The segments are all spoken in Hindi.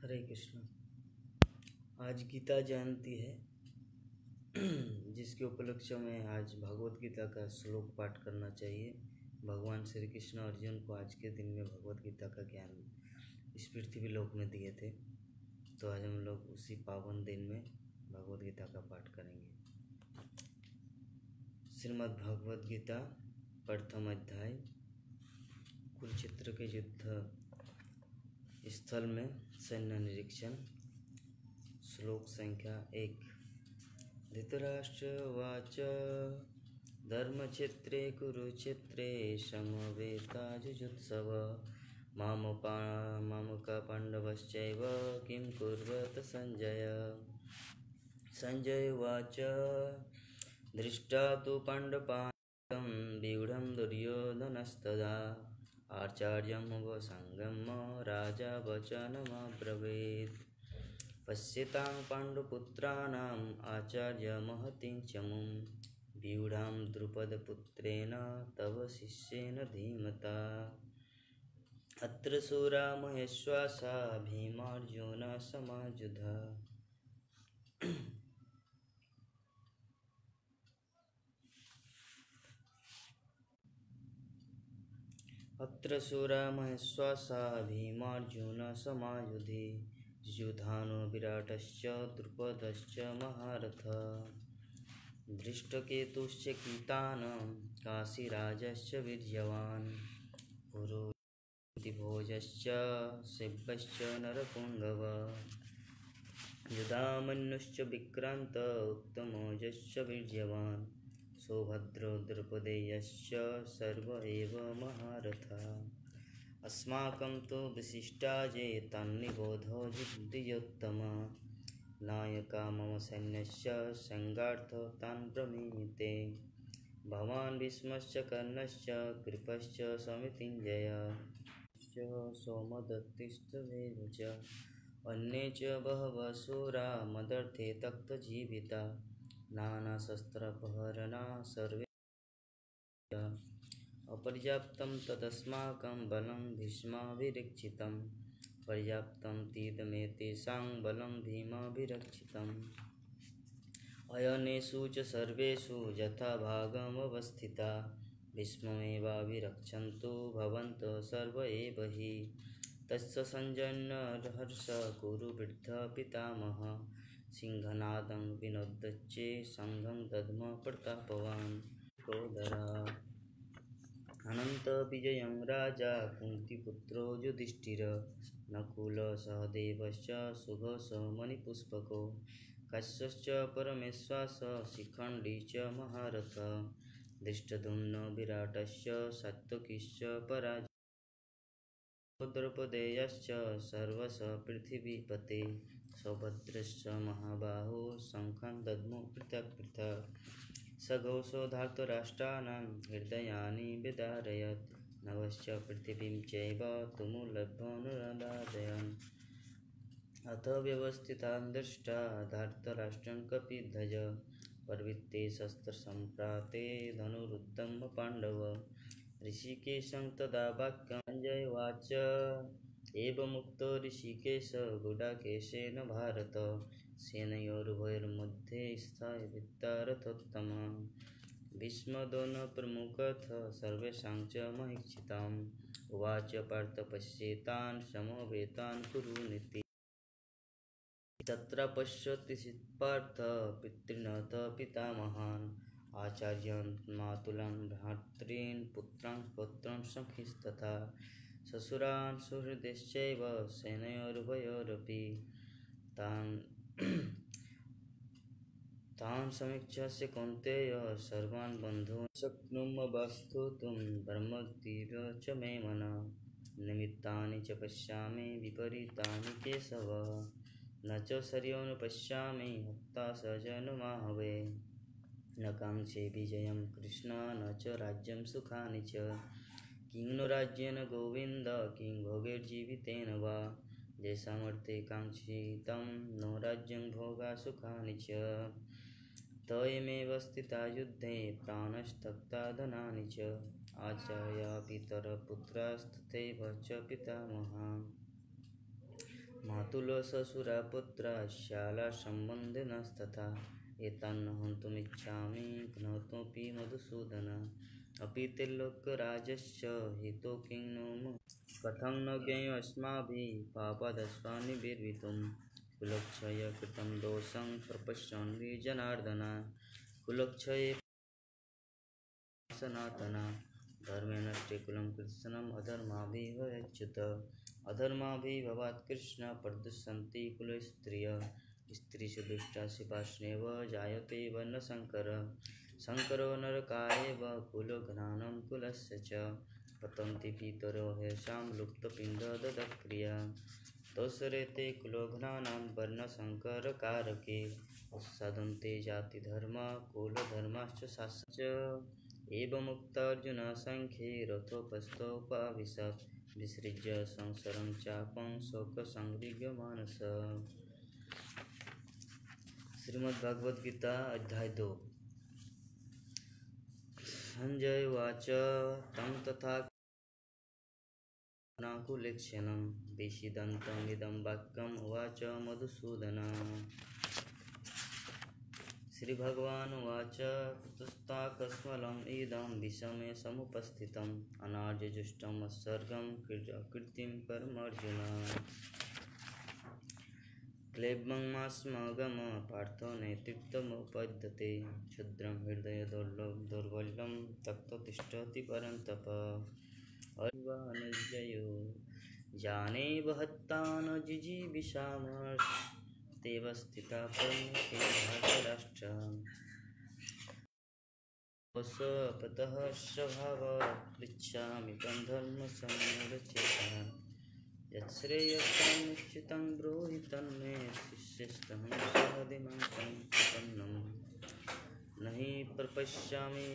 हरे कृष्ण। आज गीता जयंती है जिसके उपलक्ष्य में आज भगवत गीता का श्लोक पाठ करना चाहिए। भगवान श्री कृष्ण अर्जुन को आज के दिन में भगवत गीता का ज्ञान इस पृथ्वी लोक में दिए थे, तो आज हम लोग उसी पावन दिन में भगवत गीता का पाठ करेंगे। श्रीमद् भगवत गीता प्रथम अध्याय, कुरुक्षेत्र के युद्ध स्थल में सैन्य निरीक्षण। श्लोक संख्या 1। धृतराष्ट्रवाच धर्मक्षेत्रे कुरुक्षेत्रे समवेताजुजुत्सव मामका पाण्डवश्चैव किं कुर्वत संजय। संजय उवाच दृष्ट्वा तु पाण्डवानां व्यूढं दुर्योधनस्तदा आचार्यमुपसंगम्य राजा वचनमब्रवीत्। पश्यतां पाण्डुपुत्राणाम् आचार्यमहतीं च मुं व्यूढां द्रुपदपुत्रेण तव शिष्येन धीमता। अत्र शूरा महेश्वासा भीमार्जुनः समायुधा। अत्र शूरा महेश्वासा भीमार्जुनः समायुधि युधानो विराटश्च द्रुपदश्च महारथः। दृष्टकेतुश्च कीतानः काशीराजश्च वीर्यवान् पुरुदिभोजश्च शिवश्च नरपुङ्गवः। युधामन्युश्च विक्रान्त उत्तमोजश्च वीर्यवान् सौभद्रो द्रुपदेयश्च सर्व एव महारथाः। अस्माकं तु विशिष्टाजे तन्निबोधो युद्धयोत्तम नायका मम सैन्यस्य संगार्थ तान् ब्रवीमि। भवान् भीष्मश्च कर्णश्च कृपश्च समितिञ्जयश्च सौमदत्तिस्तथैव च अन्ये च बहवः शूरा मदर्थे त्यक्तजीविता नानाशस्त्रापहरणा सर्वे अपर्याप्तं तदस्माकं बलं भीष्माभिरक्षितं पर्याप्तं तीदमेतेषां बलं भीमाभिरक्षितम्। अयनेषु च सर्वेषु यथाभागमवस्थिता भीष्ममेवाभिरक्षन्तु भवन्तः सर्व एव हि। तस्य संजयर्हर्ष कुरुवृद्धः पितामहः सिंहनादं विनोदच्चे संघं दद्म प्रतापवान् कोदरा। अनन्तविजयं राजा कुन्तीपुत्रो युधिष्ठिरः नकुलः सहदेवश्च सुघोषः मणिपुष्पको काश्यश्च परमेश्वासः शिखण्डी च महारथः धृष्टद्युम्नः विराटश्च सात्वकीश्च पराजयः द्रौपदेयश्च सर्वशः पृथिवीपते सौभद्रश्च महाबाहो शङ्खं दद्मो पृथक् पृथक्। सघोषो धार्तराष्ट्राणां हृदयानि विदारयत् नभश्च पृथिवीं चैव तुमुलभ्योऽनुदारयन्। अथ व्यवस्थितान् दृष्ट्वा धार्तराष्ट्रं कपिध्वज प्रवृत्ते शस्त्रसम्प्राते धनुरुद्यम पाण्डव। ऋषिकेशं तदा वाक्यं संजय उवाच एवमुक्तो ऋषिकेश गुडाकेशेन भारत सेनयोरुभयोर्मध्ये स्थाय विद्यारथोत्तमः। भीष्मद्रोणप्रमुखतः सर्वेषां च महीक्षिताम् उवाच पार्थ पश्येतान् समवेतान् कुरुनीति। तत्र पश्यति पार्थ पितॄन् पितामहान् आचार्यान् मातुलान् भ्रातॄन् पुत्रान् पौत्रान् सखींस्तथा श्वशुरान् सुहृदश्चैव सेनयोरुभयोरपि। तान् समीक्ष्य कौन्तेय सर्वान् बन्धून् शक्नुमः वस्तुतुं धर्मदिव च मे मनः। निमित्तानि च पश्यामि विपरीतानि केशव न च शर्योन् पश्यामि हत्वा स्वजनमाहवे। न काङ्क्षे विजयं कृष्ण न च राज्यं सुखानि च किं नो राज्येन गोविन्द किं भोगैर्जीवितेन वा। येषामर्थे काङ्क्षितं नो राज्यं भोगा सुखानि च तयमेव स्थिता युद्धे प्राणस्तप्ता धनानि च आचार्या पितरः पुत्रास्तथैव च पितामहाः मातुलससुरपुत्रा शालासम्बन्धिनस्तथा एतान्न हन्तुमिच्छामि घ्नतोऽपि मधुसूदन अपि ते लोकराजस्य हितो किं नो कथं न ज्ञेयोऽस्माभिः पापादस्मान्निर्वृतुं कुलक्षय कृतं दोषं प्रपश्यन् जनार्दन कुलक्षये सनातना धर्मे नष्टे कुलं कृत्स्नम् अधर्माभिर्भवेच्युत अधर्माभिर्भवात् कृष्ण प्रदुष्यन्ति कुलस्त्रियः स्त्रीषु दुष्टा शिपाश्नेव जायते वर्णशङ्कर शङ्करो नरकायैव कुलघ्नानं कुलस्य च पतन्ति पितरो ह्येषां लुप्तपिण्डदक्रिया तोषरेते कुलघ्नानां वर्णशङ्करकारके उत्सादन्ते जातिधर्मा कुलधर्माश्च शास्त्रश्च एवमुक्तार्जुन सांख्ये रथोपस्थोपाविशत् विसृज्य संसारं चापं शोकसंदिग्ध मानस। श्रीमद्भगवद गीता अध्याय 2। संजय उवाच तं तथा नाकुलेक्षणं विषीदन्तमिदं वाक्यम् उवाच मधुसूदन। श्रीभगवानुवाच कुतस्ताकस्मलम् इदं विषमे समुपस्थितम् अनार्यजुष्टम् उत्सर्गं कृतिं परमर्जुन क्लेब्बमास्मगम पार्थो नेतृत्वमुपद्यते क्षुद्रं हृदय दौर्बल्यं तत्त्वतिष्ठति परन्तप अर्वानुजयो जाने वहत्तान् जिजीविषामस्तेव स्थिता प्रमुखे धार्तराष्ट्र वसपतः स्वभावः पृच्छामि तं धर्मसंरचयिता यच्छ्रेयस्तं निश्चितं ब्रूहि तन्मे शिष्यस्तहं सहदिमं संपन्नं न हि प्रपश्यामि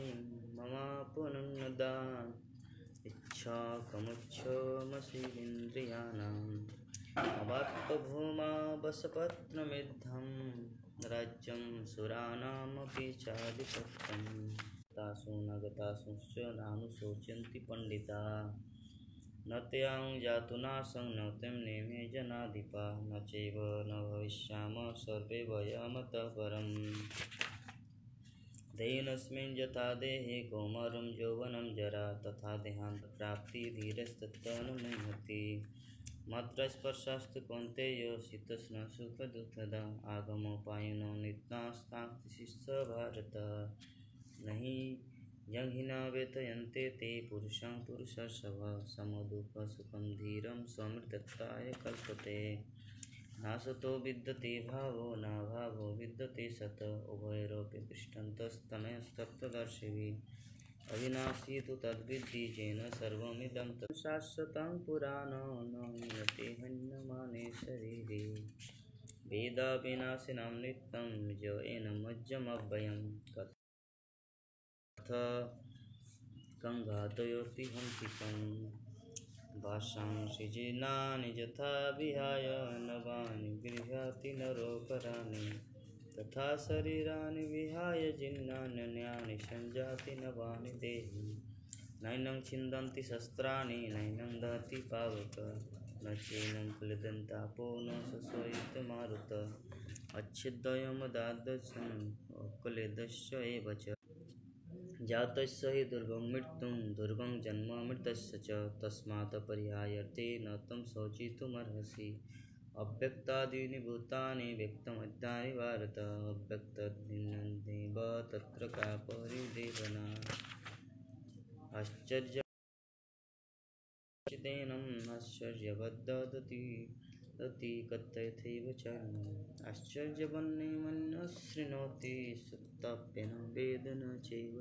ममापनुन्नदान् इच्छाकमुच्छमसीन्द्रियाणाम् अवाप्तभूमा वसपत्नमिद्धं राज्यं सुराणामपि चाधिपत्यं तासु न गतासुश्च नानुशोचन्ति पण्डिता न त्यां जातुनाशं न तं नेमे जनाधिपा न चैव न भविष्यामः सर्वे वयमतः परम् देहिनस्मिन् यथा देहे कौमारं यौवनं जरा तथा देहान्तप्राप्तिः धीरस्तत्र न मुह्यति मात्र स्पर्शास्तु कौन्तेय शीतोष्णसुखदुःखदा आगमोपायनो नित्यास्तास्तिशिष्य भारत न हि यं हि न वेतयन्ते ते पुरुषं पुरुषर्षभ समदुःखसुखं धीरं समृद्धत्वाय कल्पते नासतो विद्यते भावो न भावो विद्यते सत उभयोरपि तिष्ठन्तस्तमस्तत्त्वदर्शिभिः अविनाशी तु तद्विद्धि येन सर्वमिदं तत् शाश्वतं पुराणो न मीयते हन्यमाने शरीरे वेदाविनाशिनं नित्यं येन मज्जमव्ययं कथ कङ्घातयोति हन्ति कं वासांसि जीर्णानि यथा विहाय नवानि गृह्णाति नरोपराणि तथा शरीराणि विहाय जीर्णान्यन्यानि संजाति नवानि देहि नैनं छिन्दन्ति शस्त्राणि नैनं दहति पावक न चैनं क्लेदन्तापो न शोषयितुमारुत अच्छिद्वयमदादर्शं क्लेदस्य एव च जातस्य हि दुर्गं मृत्युं दुर्गं जन्म मृतस्य च तस्मात् परिहायते न तं शोचितुमर्हसि अव्यक्तादीनि भूतानि व्यक्तमध्यानि भारत अव्यक्तद्भिन्नदेव तत्र का परिदेवना आश्चर्यचिदेनम् आश्चर्यवद्दति कथयथैव चान्यम् आश्चर्यवन्ने मन्यः शृणोति सुप्ताप्येन वेद न चैव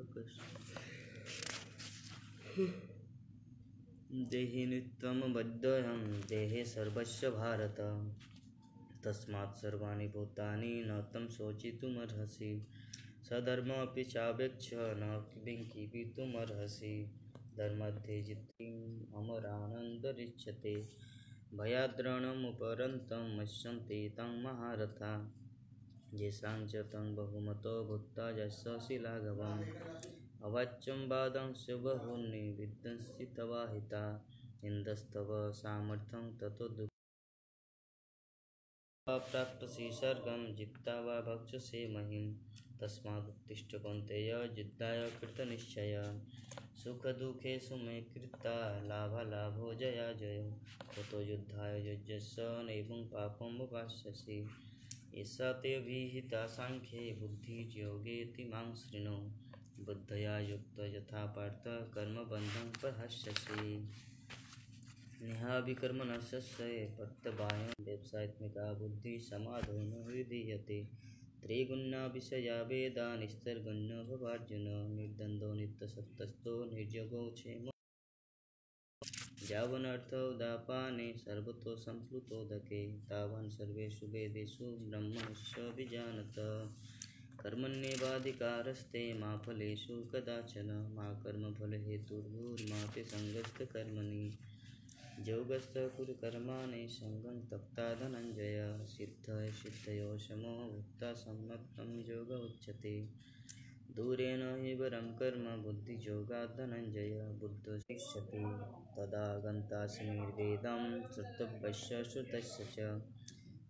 देहि नित्यं बद्धोऽहं देहे सर्वस्य भारत तस्मात् सर्वाणि भूतानि न तं शोचितुमर्हसि सधर्ममपि चावेक्ष्य न विङ्कीर्तुमर्हसि धर्मध्ये जित्तिम् अमरानन्दरिच्यते भयाद्रणमुपरन्तं मत्स्यन्ते तं महारथा येषां च तं बहुमतो भुक्ता यस्य शिलाघवम् अवाच्यं वादंश्च बहूनि विद्वंसि तवाहिता इन्दस्तव सामर्थ्यं ततो प्राप्तसि सर्गं जित्वा वा भक्षसे महिं तस्मादुत्तिष्ठ कौन्तेय युद्धाय कृतनिश्चय सुखदुःखेषु मे कृता लाभालाभो जया जयो ततो युद्धाय युज्यस्व नैवं पापं वपास्यसि एषा ते विहिता साङ्ख्ये बुद्धिर्योगेति मां शृणु बुद्धया युक्त यथा पार्थ कर्मबन्धं प्रहस्यसि नेहा विकर्म न सस्ये प्रत्यवायं व्यवसायत्मिका बुद्धि समाधो न विधीयते त्रिगुणा विषया वेदा निस्तर्गण्यो भवार्जुन निर्द्वन्द्वो नित्यसत्त्वस्तो निर्योगो क्षेमो यावनर्थोदापाने सर्वतो सम्प्लुतोदके तावान् सर्वेषु वेदेषु ब्रह्मणश्च विजानत कर्मण्येवाधिकारस्ते मा फलेषु कदाचन मा कर्मफलहेतुर्भूर्मा ते सङ्गस्तकर्मणि योगस्थ कुरु कर्माणि सङ्गं त्यक्त्वा धनञ्जय सिद्धय सिद्धयो समो भूत्वा सम्मतं योग उच्यते दूरेण हि वरं कर्म बुद्धियोगात् धनञ्जय बुद्धशिष्यति तदा गन्तासि निर्वेदं श्रुतव्यस्य श्रुतस्य च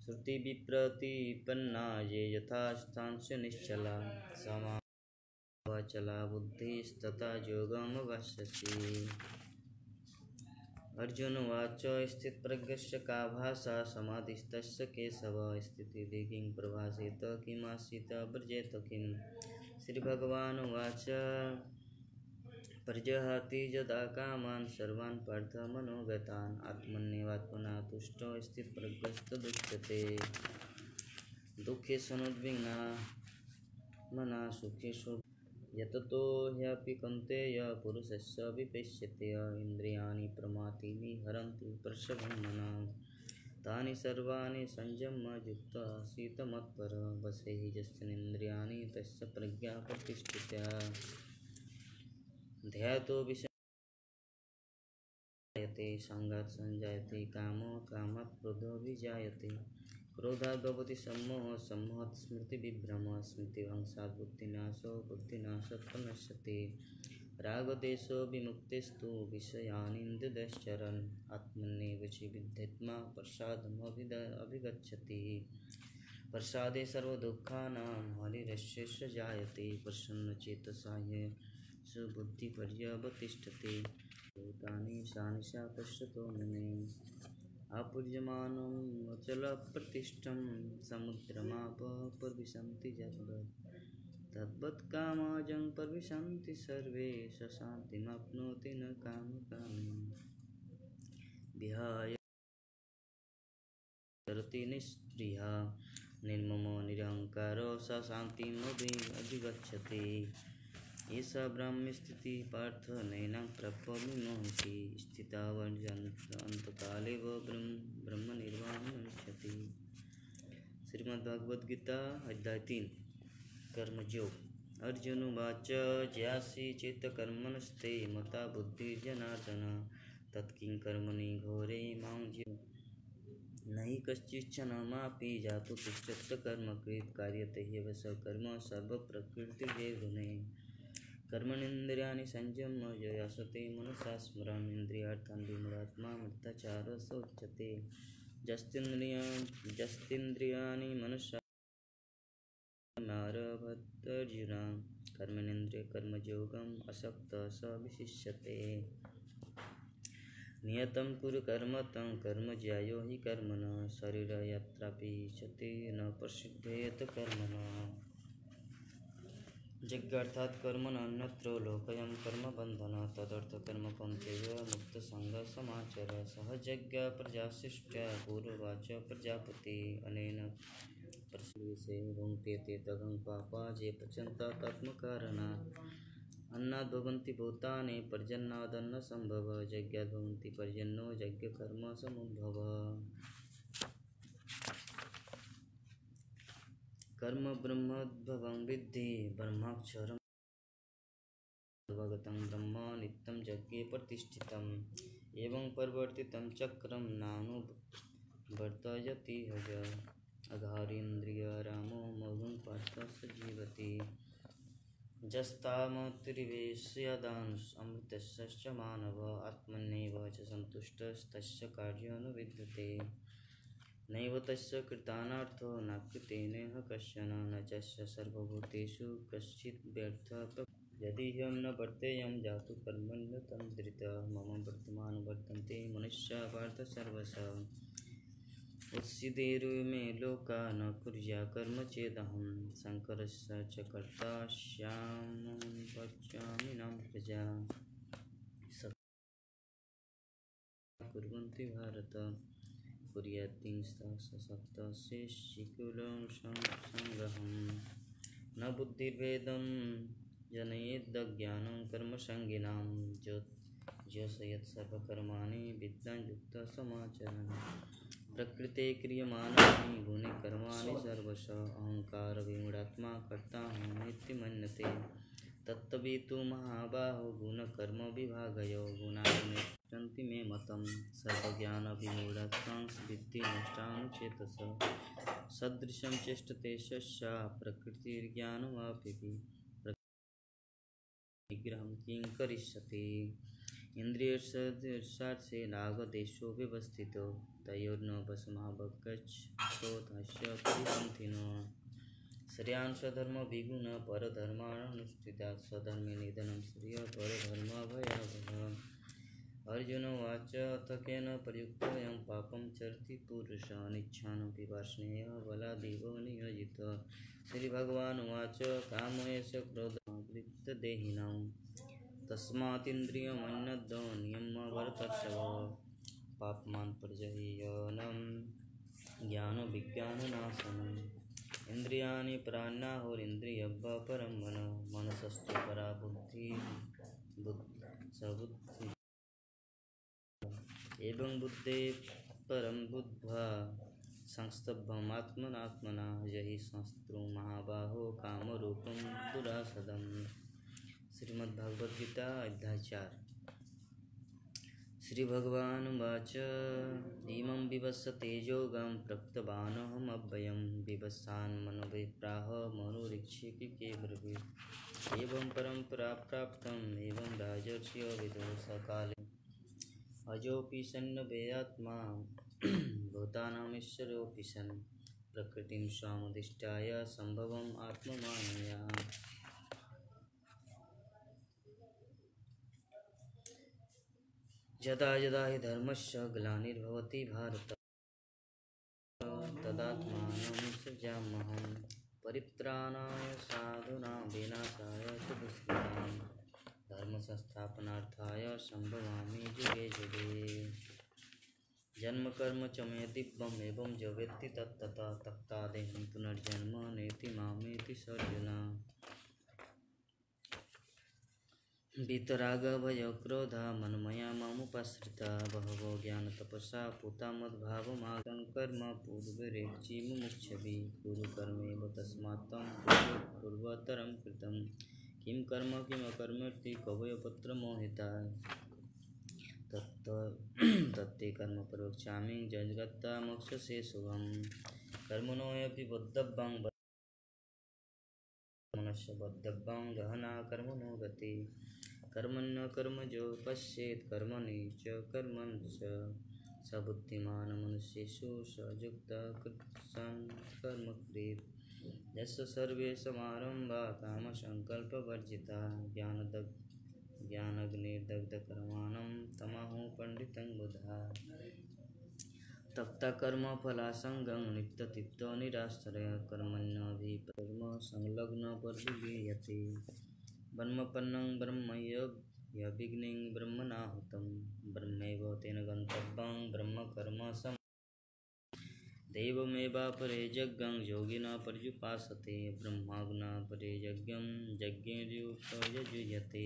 श्रुतिविप्रतिपन्ना ये यथास्थांश्च निश्चला समाचला बुद्धिस्तथा योगमवस्यसि अर्जुन उवाच स्थितप्रज्ञस्य का भाषा समाधिस्तस्य केशव स्थितिः किं प्रभासेत किमासीत व्रजेत किं श्रीभगवानुवाच प्रजहाति यदा कामान् सर्वान् पार्थ मनोगतान् आत्मन्येवात्मना तुष्टो स्थितप्रज्ञस्तदुच्यते दुःखेषु अनुद्विग्ना मना सुखेषु यततो ह्यपि कौन्तेय पुरुषस्य विपश्यते इन्द्रियाणि प्रमाथीनि हरन्ति प्रसभं मनः तानि सर्वाणि संयम्य युक्तः आसीत् मत्पर वशे हि यस्येन्द्रियाणि तस्य प्रज्ञा प्रतिष्ठिता ध्यातो विषयायते संगात् संजायते कामो कामात् क्रोधो विजायते क्रोधात् भवति सम्मोहः सम्मोहात् स्मृतिविभ्रमः स्मृतिभ्रंशात् बुद्धिनाशो बुद्धिनाशात् प्रणश्यते रागदेशो विमुक्तिस्तु विषयानिन्द्रियश्चरन् आत्मन्येव च विद्धत्मा प्रसादमभिगच्छति प्रसादे सर्वदुःखानां हरिरस्य जायते प्रसन्नचेतसा सुबुद्धिपर्यवतिष्ठते भूतानि शानिशा पश्यतो मुने आपूर्यमानम् अचलप्रतिष्ठं समुद्रमापः प्रविशन्ति यद्वत् तद्वत् कामाजं प्रविशन्ति सर्वे स शान्तिमाप्नोति न कामकामी विहाय तरति निःस्पृहा निर्ममो निरहङ्कारो स शान्तिमधिगच्छति एषा ब्रह्मस्थितिः पार्थ नैनं प्राप्नोति स्थिता अन्तकाले ब्रह्मनिर्वाणमिच्छति श्रीमद्भगवद्गीता अध्याय 3 कर्मयोग अर्जुन उवाच ज्यासि चेत् कर्मणस्ते मता बुद्धिर्जनार्दन तत्किं कर्मणि घोरे मां न हि कश्चिच्छनमापि जातु तिष्ठत्र कर्मकृत् कार्यते ह्येव स कर्म सर्वप्रकृतिर्गुणे कर्मणीन्द्रियाणि संयम्य ययासते मनसा स्मरन् इन्द्रियार्थान् विमूढात्मा मिथ्याचारः स उच्यते यस्तेन्द्रियाणि मनसा मारभद्र्जुन कर्मणेन्द्रियकर्मयोगम् असक्तः स विशिष्यते नियतं कुरु कर्म तं कर्म ज्यायो हि कर्मणः शरीरयात्रापि चते न प्रसिद्धेत कर्मणः यज्ञार्थात् कर्मणः अन्यत्र लोकयं कर्मबन्धन तदर्थकर्म कौन्तेय मुक्तसङ्गः समाचर सह यज्ञ प्रजासृष्ट्या पूर्ववाच प्रजापति अनेन प्रसिद्धे भुङ्क्ते ते तगं पापा ये पचन्तात्मकारणात् अन्नाद् भवन्ति भूतानि पर्जन्यादन्नसम्भवः यज्ञाद् भवन्ति पर्जन्यो यज्ञकर्म समुद्भवः कर्म ब्रह्मोद्भवं विद्धि ब्रह्माक्षरं सर्वगतं ब्रह्म नित्यं यज्ञे प्रतिष्ठितम् एवं परिवर्तितं चक्रं नानुवर्तयति हज अघारेन्द्रियरामो मौनं पार्थ स जीवति जस्तामतिरिवेश्यदानमृतस्य मानव आत्मन्येव च सन्तुष्टस्तस्य कार्यं न विद्यते नैव तस्य कृतानार्थो न कृतेनेह कश्चन न चस्य सर्वभूतेषु कश्चित् व्यर्थः यदि ह्यं न वर्तेयं जातु कर्मण्यतन्द्रितः मम वर्तमानो वर्तन्ते मनुष्याः पार्थ सर्वशः उत्सिदेरुमे लोका न कुर्या कर्म चेदहं शङ्करस्य च कर्ता स्यामं पश्यामि नाम प्रजा कुर्वन्ति भारत कुर्यात्तिंस्तशक्तशेषिकुलं संग्रहं न बुद्धिर्भेदं जनयेदज्ञानं कर्मसङ्गिनां जोषयत् सर्वकर्माणि विद्वान् युक्तसमाचरन् प्रकृते क्रियमाणानि गुणे कर्माणि सर्वशः अहङ्कारविमूढात्मा कर्ताहमिति मन्यते तत्त्ववितु महाबाहो गुणकर्मविभागयो गुणानि मे मतं सर्वज्ञानविमूढात्मांस विद्धि नष्टानुचेतसः सदृशं चेष्टते शस्या प्रकृतिर्ज्ञानमपि विग्रहं किं करिष्यति इन्द्रियस्यार्थे रागदेशो व्यवस्थितो तयोर्न वशमावगच्छतोऽस्य परिपन्थिनो श्रेयान् स्वधर्मविगुण परधर्मानुष्ठितात् स्वधर्मे निधनं श्रिय परधर्मभयावहः अर्जुन उवाच अथ केन प्रयुक्तोऽयं पापं चरति पुरुषः अनिच्छानपि वार्ष्णेयः बलादेव नियोजितः श्रीभगवानुवाच कामयस्य क्रोधमावृत्तदेहिनां तस्मादिन्द्रियमन्यद् नियमवर्तर्षभ पाप्मान् प्रजह्यनं ज्ञानविज्ञाननाशनम् इंद्रियाणि प्राणाहुरिन्द्रियव्यः परं मनसस्तु परा बुद्धि एवं बुद्धे परं बुद्ध्वा संस्तभ्यमात्मना जहि संस्तु महाबाहो कामरूपं दुरासदम् श्रीमद्भगवद्गीता अध्याय 4 श्रीभगवानुवाच इमं विवस्वतेजोगं प्रप्तवानहमव्ययं विवस्वान् मनोभिप्राह मनुरीक्षिके ब्रवीत् एवं परम्परा प्राप्तम् एवं राजर्षिविदो सकाले अजोऽपि सन्नवेयात्मा भूतानामीश्वरोऽपि सन् प्रकृतिं स्वामधिष्ठाय सम्भवम् आत्ममायया यदा यदा हि धर्मस्य ग्लानिर्भवति भारत तदात्मानं सृजाम्यहं परित्राणाय साधूनां विनाशाय च दुष्कृतां धर्मसंस्थापनार्थाय सम्भवामि युगे युगे जन्म कर्म च मे दिव्यम् एवं जो वेत्ति तत्तथा तत्तादेहं पुनर्जन्म नेति मामेति सर्जुन वीतरागभयक्रोधा मन्मया मामुपाश्रिता बहवो ज्ञानतपसा पूता मद्भावमागतं कर्म पूर्वरेक्षि मुमुक्षुभिः कुरु कर्मेव तस्मात् तं पूर्वतरं कृतं किं कर्म किमकर्मेति कवयपत्रमोहिता तत्ते कर्म प्रवक्ष्यामि जगत्ता मोक्षसे शुभं कर्मणोऽपि बद्धव्यं मनस्य बद्धव्यं गहना कर्मणो गति कर्मण्य कर्मजो पश्येत् कर्मणि च कर्मन् च स बुद्धिमान् मनुष्येषु स युक्तः कृत्स्नं कर्म कृत् यस्य सर्वे समारम्भाः कामसङ्कल्पवर्जिताः ज्ञानाग्निर्दग्धकर्माणं तमहो पण्डितं बुधाः तप्तकर्मफलासङ्गं नित्यतृप्तो निराश्रयः कर्मण्यभिकर्म संलग्नपर्यगीयते ब्रह्मपन्नं ब्रह्मयज्ञं ब्रह्मणाहुतं ब्रह्मैव तेन गन्तव्यं ब्रह्मकर्म दैवमेवापरे यज्ञं योगिनः पर्युपासते ब्रह्माज्ञापरे यज्ञं यज्ञैर्युक्तो यजुयते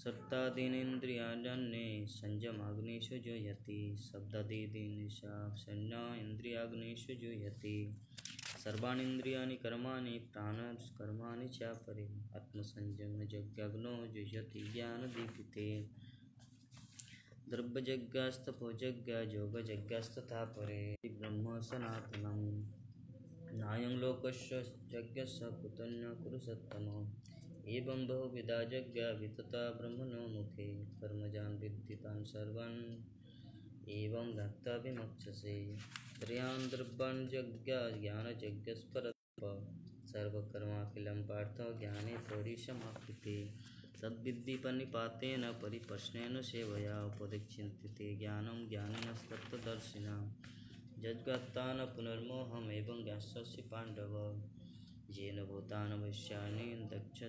सप्तादीनेन्द्रियाण्ये संयमाग्निषु जुह्यति शब्दादीनिशा इन्द्रियाग्निषु जुह्यति सर्वाणीन्द्रियाणि कर्माणि प्राणकर्माणि चापरे आत्मसंयमयज्ञाग्नौ जुह्यति ज्ञानदीपिते द्रव्ययज्ञस्तपोयज्ञा योगयज्ञस्तथा परे ब्रह्म सनातनं नायं लोकस्य यज्ञस्य कुतन्यः कुरुषोत्तमः एवं बहुविधा यज्ञा वितता ब्रह्मणो मुखे कर्मजान् विद्धि तान् सर्वान् एवं भक्त्या विमुच्यसे त्रयान् द्रव्यान् यज्ञ ज्ञानयज्ञस्परतप सर्वकर्माखिलं पार्थो ज्ञाने त्वरिशमाप्यते तद्विद्धि प्रणिपातेन परिप्रश्नेन सेवया उपदिच्यन्ते ते ज्ञानं ज्ञानिनस्तत्त्वदर्शिनां यज्ञात्ता न पुनर्मोहम् एवं ज्ञास्यसि पाण्डव येन भूतानि भविष्याणि दक्ष